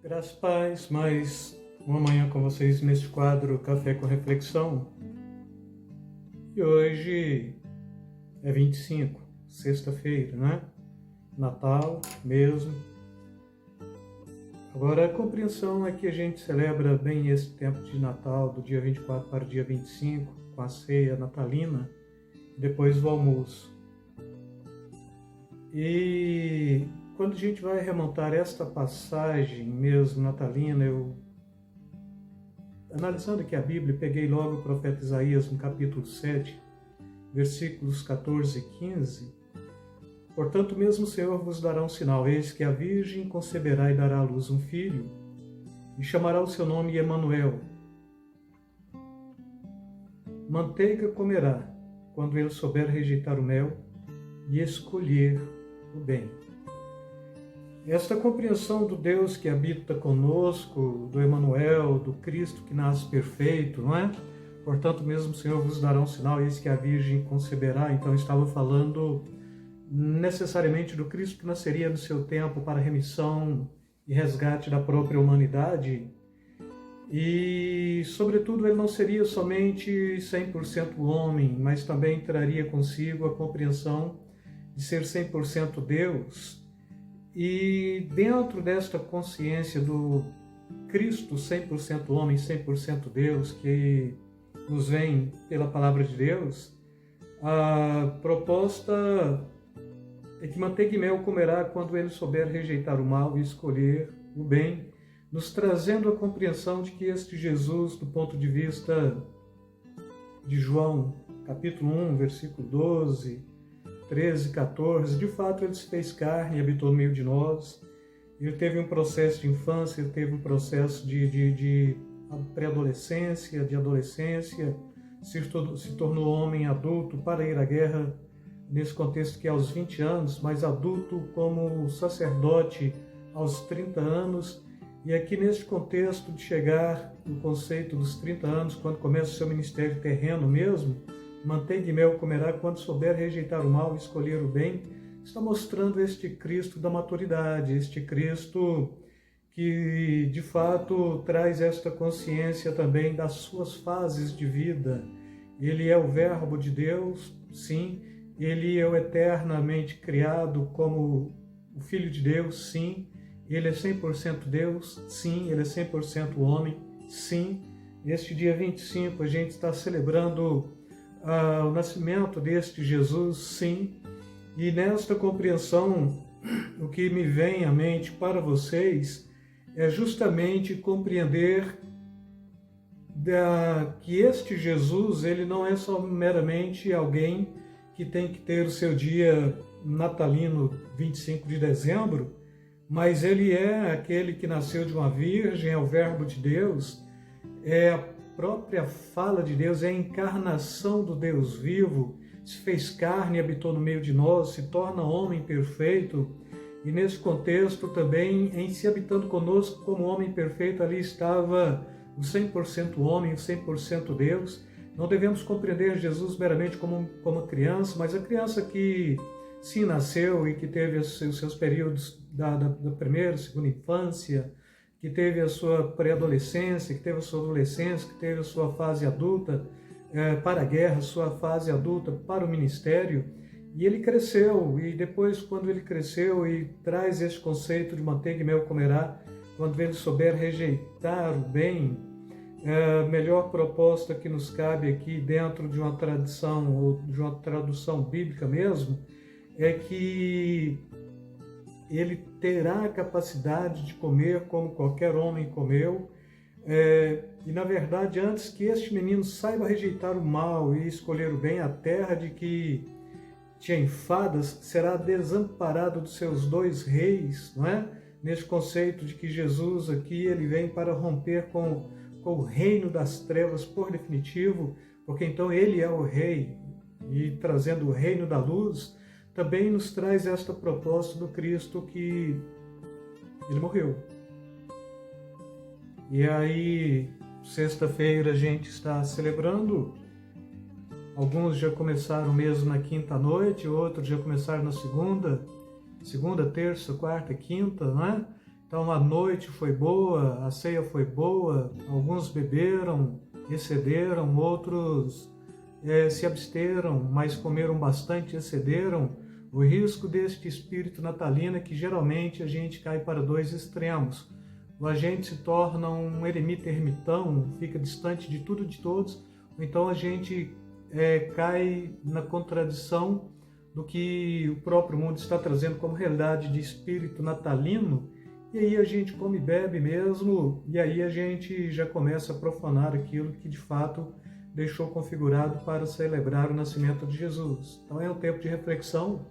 Graças a paz, mais uma manhã com vocês neste quadro Café com Reflexão. E hoje é 25, sexta-feira, né? Natal mesmo. Agora a compreensão é que a gente celebra bem esse tempo de Natal, do dia 24 para o dia 25, com a ceia natalina, depois o almoço. E quando a gente vai remontar esta passagem mesmo natalina, analisando aqui a Bíblia, peguei logo o profeta Isaías no capítulo 7, versículos 14 e 15. Portanto, mesmo o Senhor vos dará um sinal, eis que a Virgem conceberá e dará à luz um filho, e chamará o seu nome Emanuel. Manteiga comerá, quando ele souber rejeitar o mel e escolher o bem. Esta compreensão do Deus que habita conosco, do Emanuel, do Cristo que nasce perfeito, não é? Portanto, mesmo o Senhor vos dará um sinal, eis que a Virgem conceberá. Então, estava falando necessariamente do Cristo que nasceria no seu tempo para remissão e resgate da própria humanidade. E, sobretudo, ele não seria somente 100% homem, mas também traria consigo a compreensão de ser 100% Deus. E dentro desta consciência do Cristo 100% homem, 100% Deus, que nos vem pela palavra de Deus, a proposta é que manteiga e mel comerá quando ele souber rejeitar o mal e escolher o bem, nos trazendo a compreensão de que este Jesus, do ponto de vista de João, capítulo 1, versículo 12, 13, 14, de fato ele se fez carne e habitou no meio de nós. Ele teve um processo de infância, ele teve um processo de pré-adolescência, de adolescência, se tornou homem adulto para ir à guerra, nesse contexto que é aos 20 anos, mas adulto como sacerdote aos 30 anos, e aqui neste contexto de chegar no conceito dos 30 anos, quando começa o seu ministério terreno mesmo, manteiga e mel comerá quando souber rejeitar o mal e escolher o bem, está mostrando este Cristo da maturidade, este Cristo que de fato traz esta consciência também das suas fases de vida. Ele é o Verbo de Deus, sim, ele é o eternamente criado como o Filho de Deus, sim, ele é 100% Deus, sim, ele é 100% homem, sim. Este dia 25 a gente está celebrando o nascimento deste Jesus, sim, e nesta compreensão o que me vem à mente para vocês é justamente compreender que este Jesus, ele não é só meramente alguém que tem que ter o seu dia natalino 25 de dezembro, mas ele é aquele que nasceu de uma virgem, é o Verbo de Deus, é a própria fala de Deus, é a encarnação do Deus vivo, se fez carne e habitou no meio de nós, se torna homem perfeito, e nesse contexto também, em se habitando conosco como homem perfeito, ali estava o 100% homem, o 100% Deus. Não devemos compreender Jesus meramente como criança, mas a criança que sim nasceu e que teve os seus períodos da primeira, segunda infância, que teve a sua pré-adolescência, que teve a sua adolescência, que teve a sua fase adulta para a guerra, sua fase adulta para o ministério, e ele cresceu, e depois quando ele cresceu e traz esse conceito de manteiga e mel comerá, quando ele souber rejeitar o bem, a melhor proposta que nos cabe aqui dentro de uma tradição, ou de uma tradução bíblica mesmo, é que ele terá a capacidade de comer como qualquer homem comeu, e na verdade, antes que este menino saiba rejeitar o mal e escolher o bem, a terra de que tinha enfadas será desamparado dos seus dois reis, não é? Neste conceito de que Jesus aqui ele vem para romper com o reino das trevas por definitivo, porque então ele é o rei, e trazendo o reino da luz, também nos traz esta proposta do Cristo que ele morreu. E aí, sexta-feira a gente está celebrando, alguns já começaram mesmo na quinta-noite, outros já começaram na segunda, terça, quarta, quinta, não é? Então a noite foi boa, a ceia foi boa, alguns beberam, excederam, outros se absteram, mas comeram bastante, excederam. O risco deste espírito natalino é que geralmente a gente cai para dois extremos. Ou a gente se torna um eremita ermitão, fica distante de tudo e de todos, ou então a gente cai na contradição do que o próprio mundo está trazendo como realidade de espírito natalino, e aí a gente come e bebe mesmo, e aí a gente já começa a profanar aquilo que de fato deixou configurado para celebrar o nascimento de Jesus. Então é um tempo de reflexão,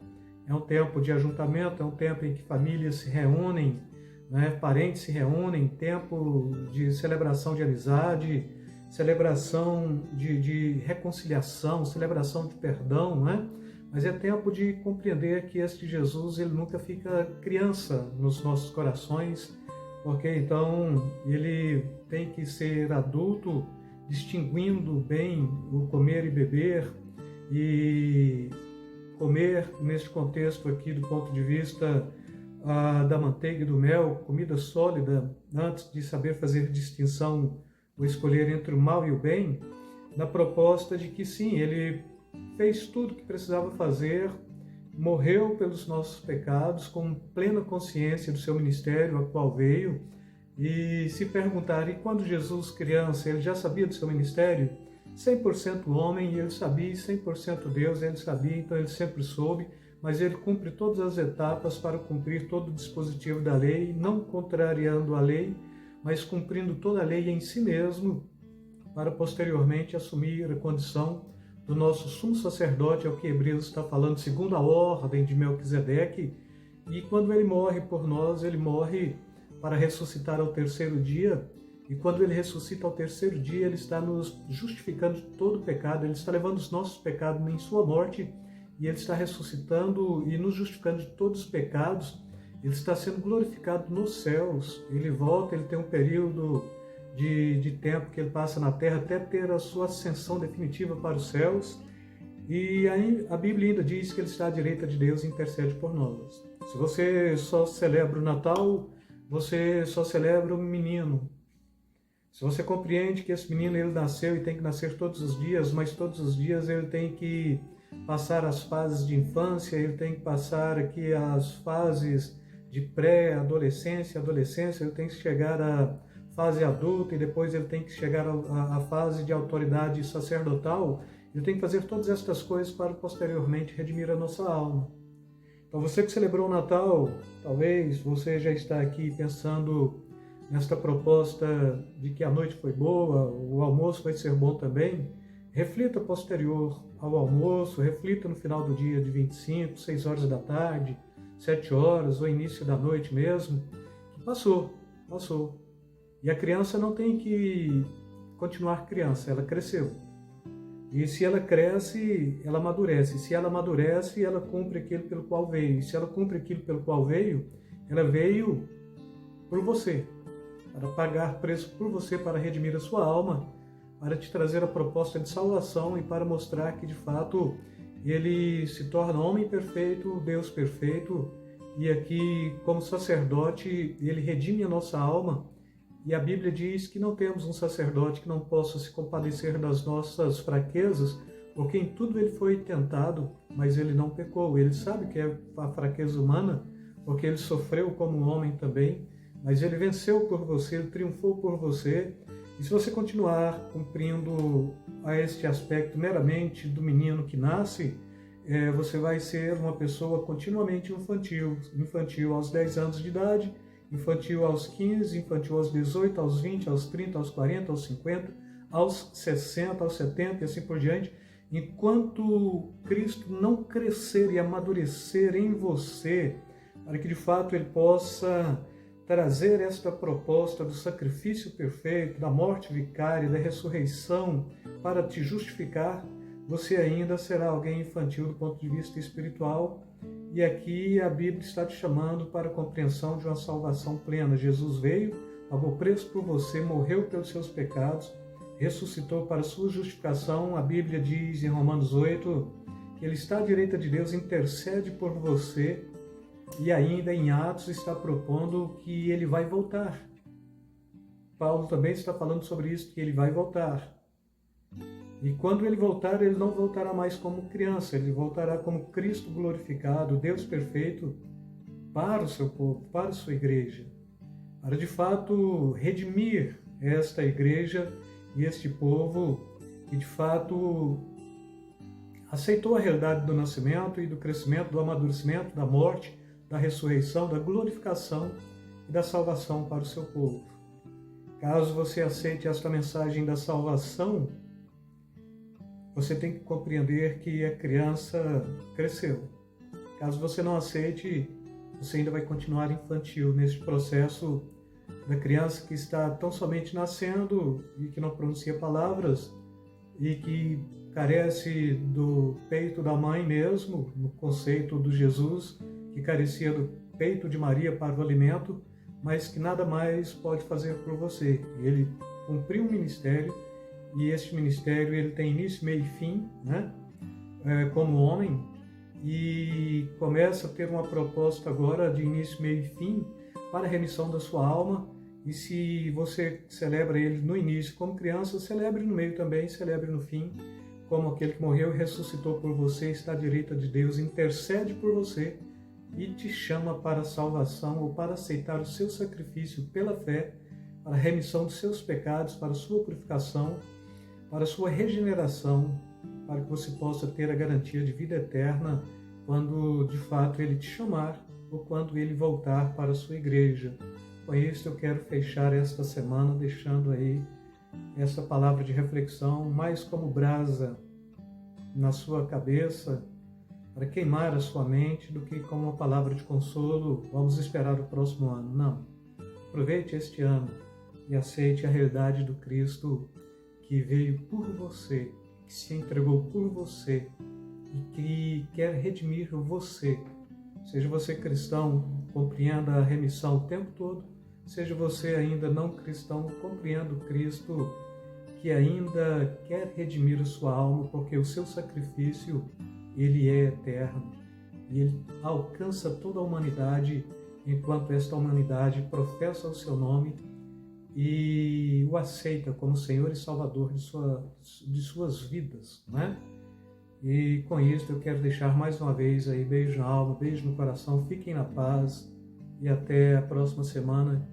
é um tempo de ajuntamento, é um tempo em que famílias se reúnem, né? Parentes se reúnem, tempo de celebração de amizade, celebração de reconciliação, celebração de perdão, né? Mas é tempo de compreender que este Jesus, ele nunca fica criança nos nossos corações, porque então ele tem que ser adulto, distinguindo bem o comer e beber, e comer neste contexto aqui do ponto de vista da manteiga e do mel, comida sólida, antes de saber fazer distinção ou escolher entre o mal e o bem, na proposta de que sim, ele fez tudo o que precisava fazer, morreu pelos nossos pecados, com plena consciência do seu ministério, a qual veio. E se perguntar, e quando Jesus criança, ele já sabia do seu ministério? 100% homem, ele sabia, 100% Deus, ele sabia, então ele sempre soube, mas ele cumpre todas as etapas para cumprir todo o dispositivo da lei, não contrariando a lei, mas cumprindo toda a lei em si mesmo, para posteriormente assumir a condição do nosso sumo sacerdote, é o que Hebreus está falando, segundo a ordem de Melquisedeque. E quando ele morre por nós, ele morre para ressuscitar ao terceiro dia, e quando ele ressuscita ao terceiro dia, ele está nos justificando de todo o pecado, ele está levando os nossos pecados em sua morte, e ele está ressuscitando e nos justificando de todos os pecados. Ele está sendo glorificado nos céus, ele volta, ele tem um período de tempo que ele passa na terra até ter a sua ascensão definitiva para os céus, e aí a Bíblia ainda diz que ele está à direita de Deus e intercede por nós. Se você só celebra o Natal, você só celebra o menino. Se você compreende que esse menino ele nasceu e tem que nascer todos os dias, mas todos os dias ele tem que passar as fases de infância, ele tem que passar aqui as fases de pré-adolescência, adolescência, ele tem que chegar à fase adulta e depois ele tem que chegar à fase de autoridade sacerdotal, ele tem que fazer todas estas coisas para posteriormente redimir a nossa alma. Então você que celebrou o Natal, talvez você já está aqui pensando nesta proposta de que a noite foi boa, o almoço vai ser bom também. Reflita posterior ao almoço, reflita no final do dia de 25, 6 horas da tarde, 7 horas ou início da noite mesmo, que passou. E a criança não tem que continuar criança, ela cresceu. E se ela cresce, ela amadurece. Se ela amadurece, ela cumpre aquilo pelo qual veio. E se ela cumpre aquilo pelo qual veio, ela veio por você, para pagar preço por você, para redimir a sua alma, para te trazer a proposta de salvação e para mostrar que, de fato, ele se torna homem perfeito, Deus perfeito, e aqui, como sacerdote, ele redime a nossa alma. E a Bíblia diz que não temos um sacerdote que não possa se compadecer das nossas fraquezas, porque em tudo ele foi tentado, mas ele não pecou. Ele sabe que é a fraqueza humana, porque ele sofreu como um homem também, mas ele venceu por você, ele triunfou por você. E se você continuar cumprindo a este aspecto meramente do menino que nasce, você vai ser uma pessoa continuamente infantil aos 10 anos de idade, infantil aos 15, infantil aos 18, aos 20, aos 30, aos 40, aos 50, aos 60, aos 70 e assim por diante, enquanto Cristo não crescer e amadurecer em você, para que de fato ele possa trazer esta proposta do sacrifício perfeito, da morte vicária, da ressurreição para te justificar, você ainda será alguém infantil do ponto de vista espiritual. E aqui a Bíblia está te chamando para a compreensão de uma salvação plena. Jesus veio, pagou preço por você, morreu pelos seus pecados, ressuscitou para a sua justificação. A Bíblia diz em Romanos 8 que ele está à direita de Deus, intercede por você, e ainda em Atos está propondo que ele vai voltar. Paulo também está falando sobre isso, que ele vai voltar. E quando ele voltar, ele não voltará mais como criança, ele voltará como Cristo glorificado, Deus perfeito, para o seu povo, para a sua igreja, para de fato redimir esta igreja e este povo que de fato aceitou a realidade do nascimento e do crescimento, do amadurecimento, da morte, da ressurreição, da glorificação e da salvação para o seu povo. Caso você aceite esta mensagem da salvação, você tem que compreender que a criança cresceu. Caso você não aceite, você ainda vai continuar infantil nesse processo da criança que está tão somente nascendo e que não pronuncia palavras e que carece do peito da mãe mesmo, no conceito do Jesus, que carecia do peito de Maria para o alimento, mas que nada mais pode fazer por você. Ele cumpriu um ministério, e este ministério ele tem início, meio e fim, né? Como homem, e começa a ter uma proposta agora de início, meio e fim para a remissão da sua alma. E se você celebra ele no início como criança, celebre no meio também, celebre no fim, como aquele que morreu e ressuscitou por você, está à direita de Deus, intercede por você e te chama para a salvação ou para aceitar o seu sacrifício pela fé, para a remissão dos seus pecados, para a sua purificação, para a sua regeneração, para que você possa ter a garantia de vida eterna quando de fato Ele te chamar ou quando Ele voltar para a sua igreja. Com isso eu quero fechar esta semana deixando aí essa palavra de reflexão mais como brasa na sua cabeça para queimar a sua mente do que como uma palavra de consolo, vamos esperar o próximo ano. Não. Aproveite este ano e aceite a realidade do Cristo que veio por você, que se entregou por você e que quer redimir você. Seja você cristão, compreenda a remissão o tempo todo, seja você ainda não cristão, compreenda o Cristo que ainda quer redimir a sua alma, porque o seu sacrifício, ele é eterno e ele alcança toda a humanidade, enquanto esta humanidade professa o seu nome e o aceita como Senhor e Salvador de suas vidas, né? E com isso eu quero deixar mais uma vez aí beijo na alma, beijo no coração, fiquem na paz e até a próxima semana,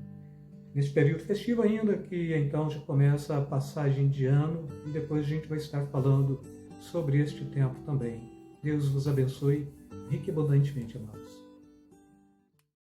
nesse período festivo ainda, que então já começa a passagem de ano e depois a gente vai estar falando sobre este tempo também. Deus vos abençoe rique e abundantemente, amados.